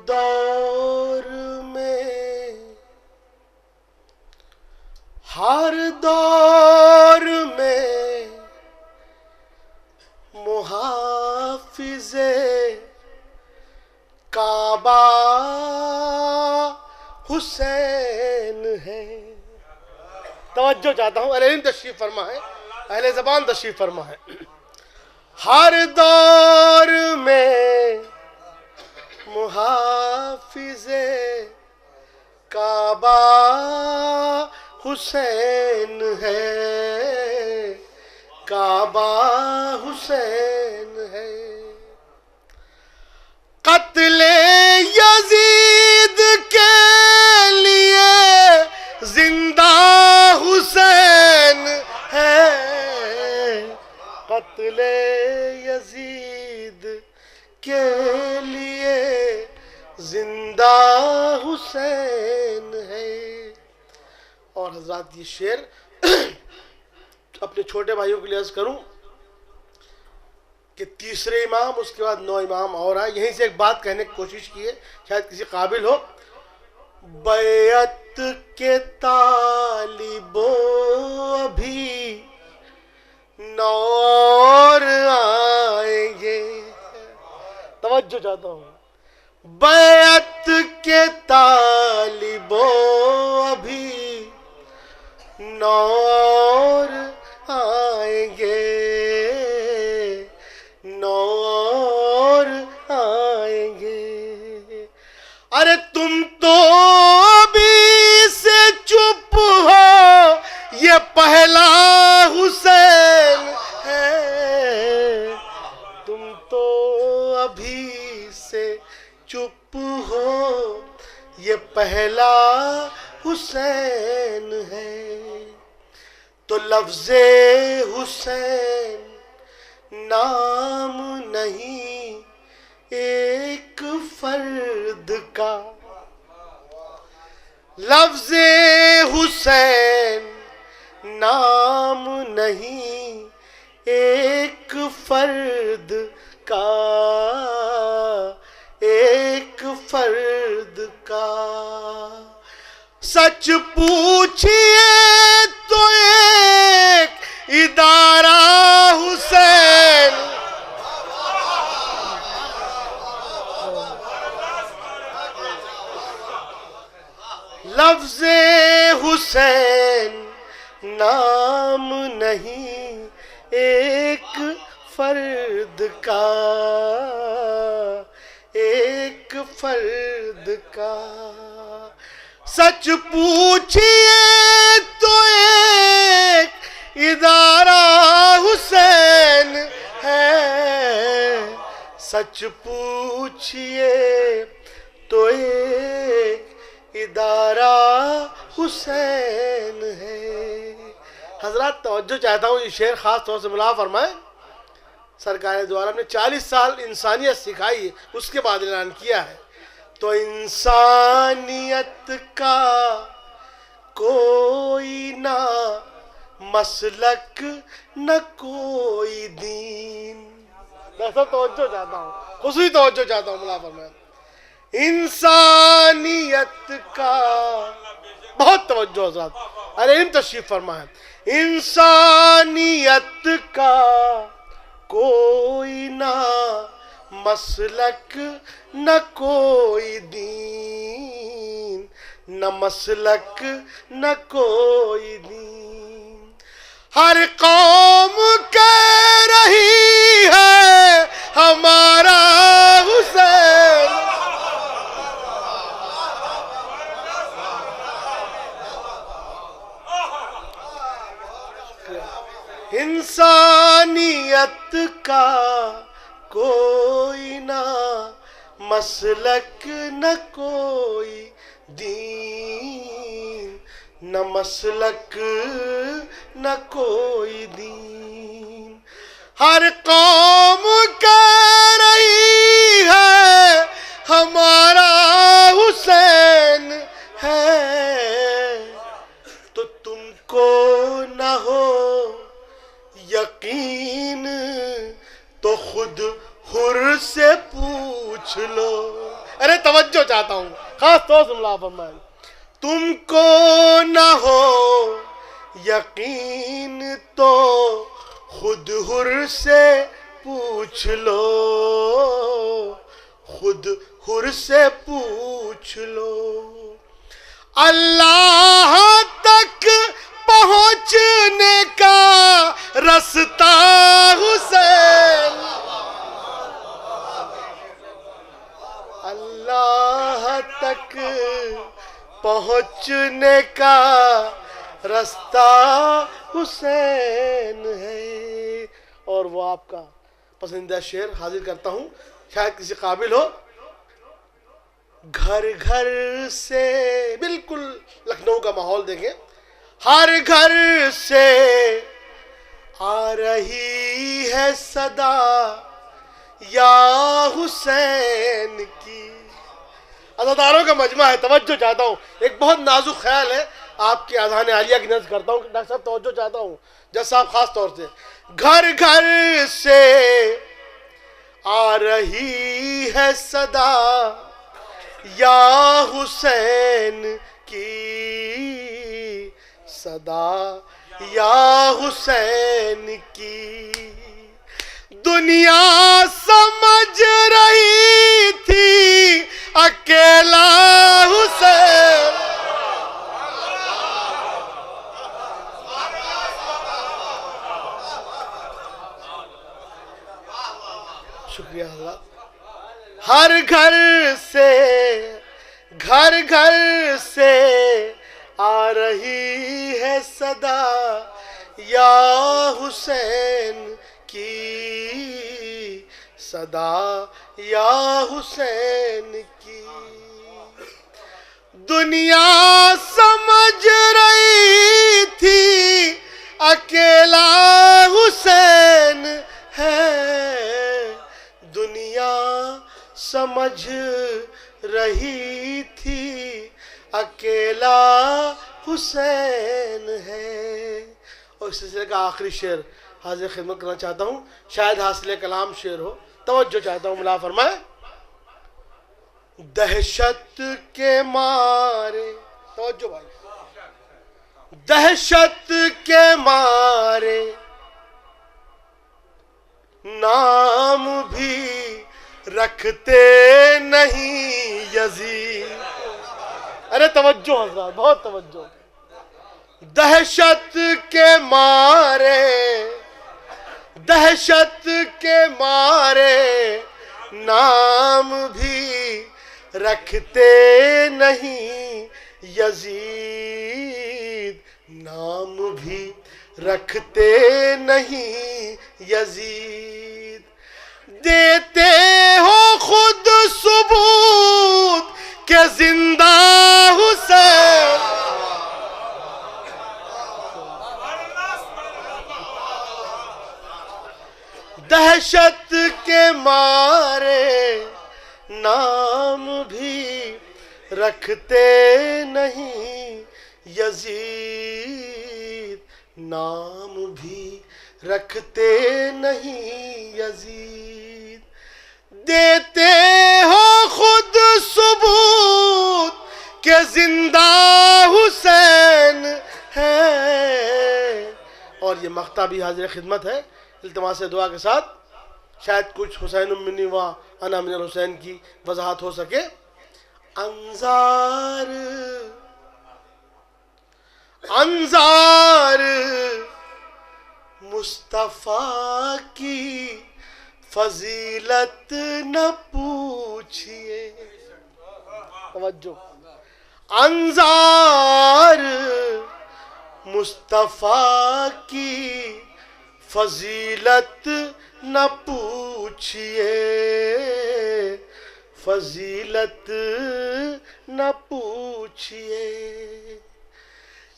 دور میں، ہر دور میں محافظ کعبہ حسین ہے۔ توجہ چاہتا ہوں، اہل علم تشریف فرما ہے، اہل زبان تشریف فرما ہے۔ ہر دور میں محافظ کعبہ حسین ہے، کعبہ حسین ہے۔ قتل یزید کے لیے زندہ حسین ہے، قتل یزید کے لیے زندہ حسین ہے۔ اور حضرات یہ شعر اپنے چھوٹے بھائیوں کے لیے عرض کروں کہ تیسرے امام، اس کے بعد 9 امام اور آئے، یہیں سے ایک بات کہنے کی کوشش کی ہے، شاید کسی قابل ہو۔ بیعت کے طالبوں ابھی نور آئیں گے، توجہ چاہتا ہوں، بیعت کے طالبوں ابھی نور آئیں گے، نور آئیں گے۔ ارے تم تو ابھی سے چپ ہو، یہ پہلا حسین ہے، تم تو ابھی سے چپ ہو، یہ پہلا حسین ہے۔ تو لفظ حسین نام نہیں ایک فرد کا، لفظ حسین نام نہیں ایک فرد کا، ایک فرد کا۔ سچ پوچھئے تو ایک ادارہ حسین، لفظ حسین نام نہیں ایک فرد کا، ایک فرد کا۔ سچ پوچھئے تو ایک ادارہ حسین ہے، سچ پوچھئے تو ایک ادارہ حسین ہے۔ حضرات توجہ چاہتا ہوں، یہ شعر خاص طور سے ملاحظہ فرمائیں، سرکار دو عالم نے 40 سال انسانیت سکھائی ہے، اس کے بعد اعلان کیا ہے۔ تو انسانیت کا کوئی نہ مسلک نہ کوئی دین، میں سب توجہ چاہتا ہوں، خصوصی توجہ چاہتا ہوں، ملاحظہ فرمائیں، انسانیت کا، بہت توجہ حضرات، ارے علم تشریف فرما ہے، انسانیت کا کوئی نہ مسلک نہ کوئی دین، نہ مسلک نہ کوئی دین۔ ہر قوم کہہ رہی ہے ہمارا حسین، انسانیت کا کوئی نہ مسلک نہ کوئی دین، نہ مسلک نہ کوئی دین۔ ہر قوم کہہ رہی ہے ہمارا حسین ہے، تو تم کو نہ ہو یقین تو خود حر سے پوچھ لو، ارے توجہ چاہتا ہوں، خاص طور سے ملا فرمائیں، تم کو نہ ہو یقین تو خود حر سے پوچھ لو، خود حر سے پوچھ لو، اللہ تک پہنچنے کا رستہ حسین، اللہ تک پہنچنے کا رستہ حسین ہے۔ اور وہ آپ کا پسندیدہ شعر حاضر کرتا ہوں، شاید کسی قابل ہو۔ گھر گھر سے، بالکل لکھنؤ کا ماحول دیکھیں، ہر گھر سے آ رہی ہے صدا یا حسین کی۔ عزاداروں کا مجمع ہے، توجہ چاہتا ہوں، ایک بہت نازک خیال ہے، آپ کی اذان عالیہ کی نظر کرتا ہوں، ڈاکٹر صاحب توجہ چاہتا ہوں، جج صاحب خاص طور سے، گھر گھر سے آ رہی ہے صدا یا حسین کی، صدا یا حسین کی، دنیا سمجھ رہی تھی اکیلا حسین، شکریہ حضرات، ہر گھر گھر سے آ رہی ہے صدا یا حسین کی، صدا یا حسین کی، دنیا سمجھ رہی تھی اکیلا حسین ہے، دنیا سمجھ رہی تھی اکیلا حسین ہے۔ اور اس سلسلے کا آخری شعر حاضر خدمت کرنا چاہتا ہوں، شاید حاصل کلام شعر ہو، توجہ چاہتا ہوں، ملا فرمائے، دہشت کے مارے، توجہ بھائی، دہشت کے مارے نام بھی رکھتے نہیں یزید، ارے توجہ حضرات، بہت توجہ، دہشت کے مارے، دہشت کے مارے نام بھی رکھتے نہیں یزید، نام بھی رکھتے نہیں یزید، دیتے ہو خود ثبوت کہ زندہ حسین، دہشت کے مارے نام بھی رکھتے نہیں یزید، نام بھی رکھتے نہیں یزید، دیتے ہو خود ثبوت کہ زندہ حسین ہے۔ اور یہ مقطع بھی حاضر خدمت ہے، التماس دعا کے ساتھ، شاید کچھ حسین منی و انا من الحسین کی وضاحت ہو سکے۔ انظار انظار مصطفیٰ کی فضیلت نہ پوچھئے، توجہ، انظار مصطفیٰ کی فضیلت نہ پوچھئے، فضیلت نہ پوچھئے،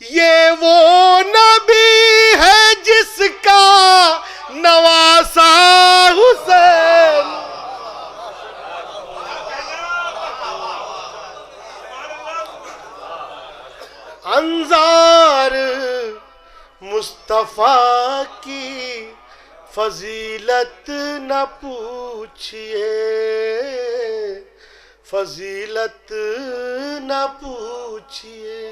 یہ وہ نبی ہے جس کا نواسا حسین، انظار مصطفیٰ کی فضیلت نہ پوچھئے، فضیلت نہ پوچھئے،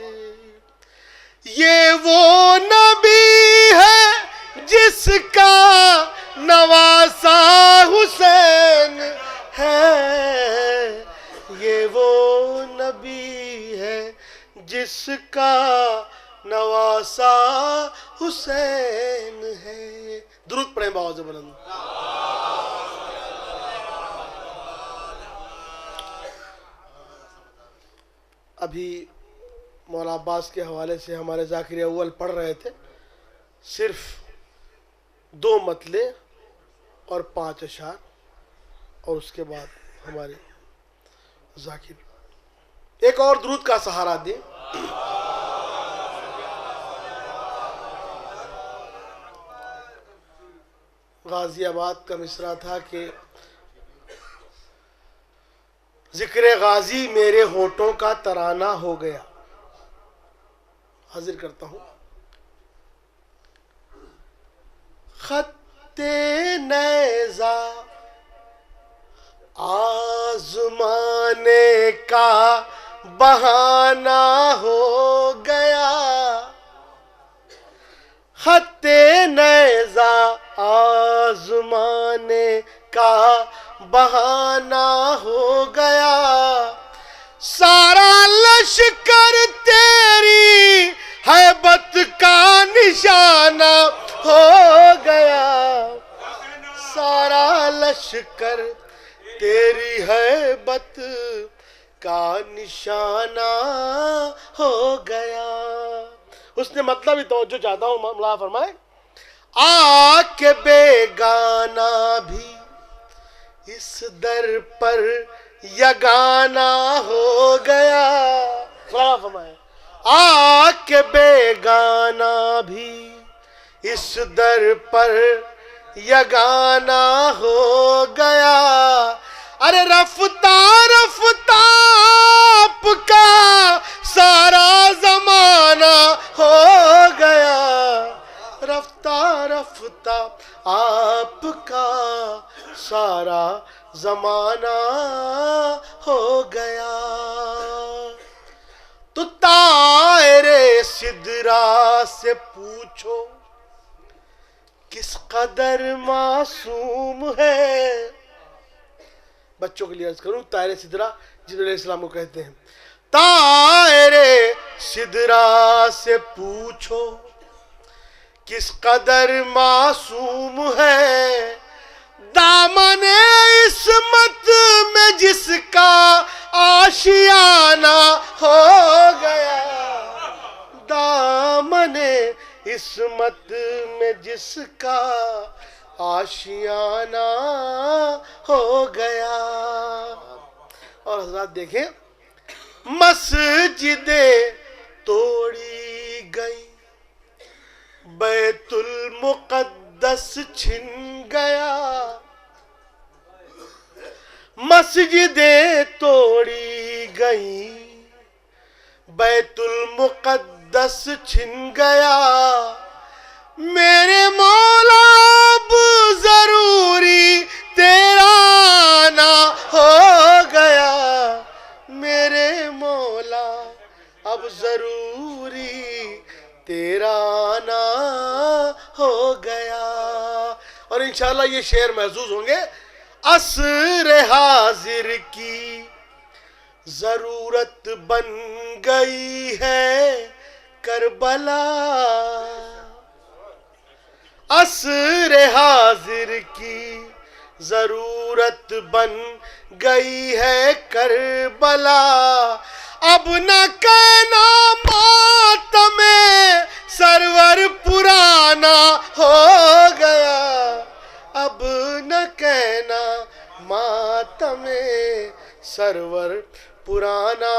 یہ وہ نبی ہے جس کا نواسا حسین ہے، یہ وہ نبی ہے جس کا نواسا حسین ہے۔ درود پڑھیں بآواز بلند۔ ابھی مولا عباس کے حوالے سے ہمارے ذاکر اول پڑھ رہے تھے، صرف 2 مطلع اور 5 اشعار، اور اس کے بعد ہمارے ذاکر ایک اور درود کا سہارا دیں۔ غازی آباد کا مصرع تھا کہ ذکر غازی میرے ہونٹوں کا ترانہ ہو گیا۔ حاضر کرتا ہوں۔ خط نیزہ آزمانے کا بہانہ ہو گیا، خط نیزہ آزمانے کا بہانہ ہو گیا، سارا لشکر تیری ہیبت کا نشانہ ہو گیا، سارا لشکر تیری ہیبت کا نشانہ ہو گیا۔ اس نے مطلب ہی توجہ چاہتا ہوں، مولا فرمائے آ کے بیگانہ بھی اس در پر یگانہ ہو گیا، مولا فرمائے آ کے بیگانہ بھی اس در پر یگانہ ہو گیا، ارے رفتہ رفتہ آپ کا سارا زمانہ ہو گیا، رفتہ رفتہ آپ کا سارا زمانہ ہو گیا، تو طائر سدرا سے پوچھو کس قدر معصوم ہے۔ بچوں کے لیے عرض کروں، طائر سدرا جبریل علیہ السلام کو کہتے ہیں، طائر سدرا سے پوچھو کس قدر معصوم ہے، دامن عصمت میں جس کا آشیانہ ہو گیا، دامن عصمت میں جس کا آشیانہ ہو گیا۔ اور حضرات دیکھیں، مسجدیں توڑی گئی، بیت المقدس چھن گیا، مسجدیں توڑی گئیں، بیت المقدس چھن گیا، میرے مولا اب ضروری تیرا آنا ہو گیا، میرے مولا اب ضروری تیرا آنا ہو گیا۔ اور انشاءاللہ یہ شعر محفوظ ہوں گے۔ عصر حاضر کی ضرورت بن گئی ہے کربلا، عصر حاضر کی ضرورت بن گئی ہے کربلا، اب نہ کہنا ماتم سرور پرانا ہو گیا، اب نہ کہنا ماتم سرور پرانا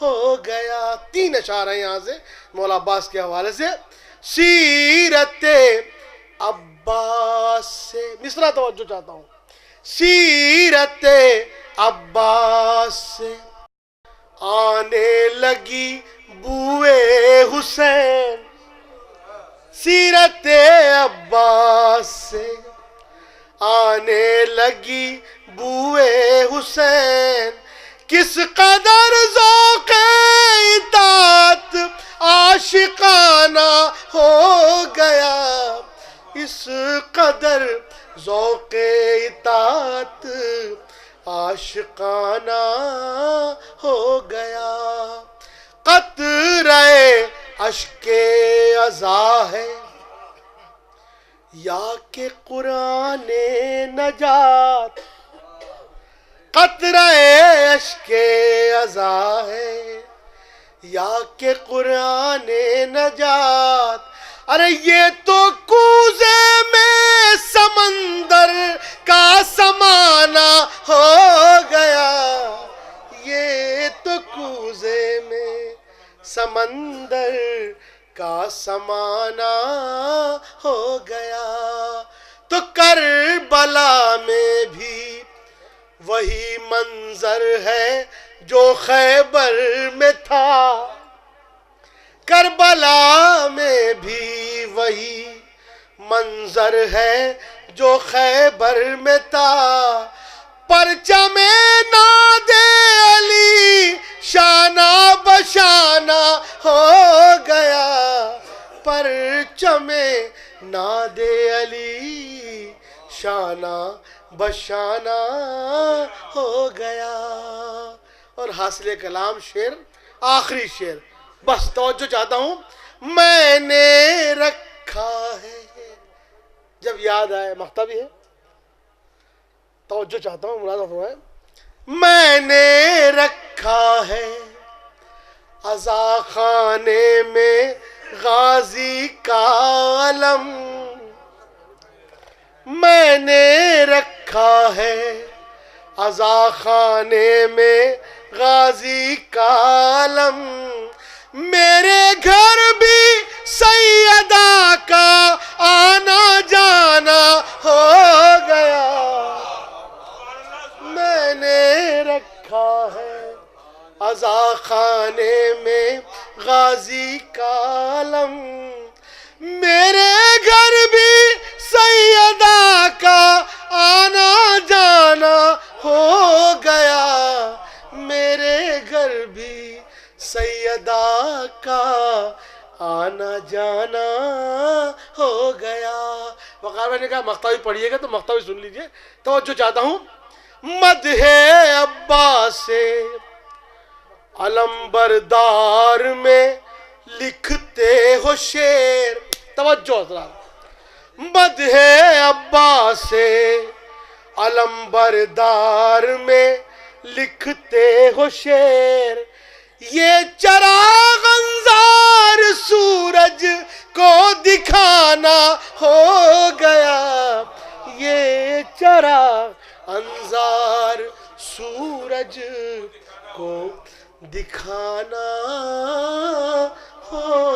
ہو گیا۔ 3 اشعار ہیں یہاں سے مولا عباس کے حوالے سے۔ سیرت عباس سے مصرع توجہ چاہتا ہوں، سیرت عباس سے آنے لگی بوئے حسین، سیرت عباس سے آنے لگی بوئے حسین، کس قدر ذوق اطاعت عاشقانہ ہو گیا، اس قدر ذوق اطاعت عاشقانہ ہو گیا، قطرے اشک عزا ہے یا کہ قرآن نجات، قطرے اشک عزا ہے یا کہ قرآن نجات، ارے یہ تو کوزے میں سمندر کا سمانا ہو گیا، یہ تو کوزے میں سمندر کا سمانا ہو گیا، تو کربلا میں بھی وہی منظر ہے جو خیبر میں تھا، کربلا میں بھی وہی منظر ہے جو خیبر میں تھا، پرچم ناد علی شانہ بشانہ ہو گیا، پرچم ناد علی شانہ بشانہ ہو گیا۔ اور حاصل کلام شعر، آخری شعر، بس توجہ چاہتا ہوں، میں نے رکھا ہے، جب یاد آئے مقطع بھی ہے، توجہ چاہتا ہوں، ملازم فرمائیں، میں نے رکھا ہے عزا خانے میں غازی کا علم، میں نے رکھا ہے عزا خانے میں غازی کا علم، میرے گھر بھی سیدہ کا آنا جانا ہو گیا، میں نے رکھا ہے عزا خانے میں غازی کا علم، میرے گھر بھی سیدہ کا آنا جانا ہو گیا، میرے گھر بھی سیدہ کا آنا جانا ہو گیا۔ وقار بھائی نے کہا مقطع بھی پڑھیے گا تو مقطع بھی سن لیجئے، توجہ چاہتا ہوں، مدح عباس سے علمبردار میں لکھتے ہو شعر، توجہ حضرات، مدح عباس سے علمبردار میں لکھتے ہو شعر، یہ چراغ انظار سورج کو دکھانا ہو گیا، یہ چراغ انظار سورج کو دکھانا ہو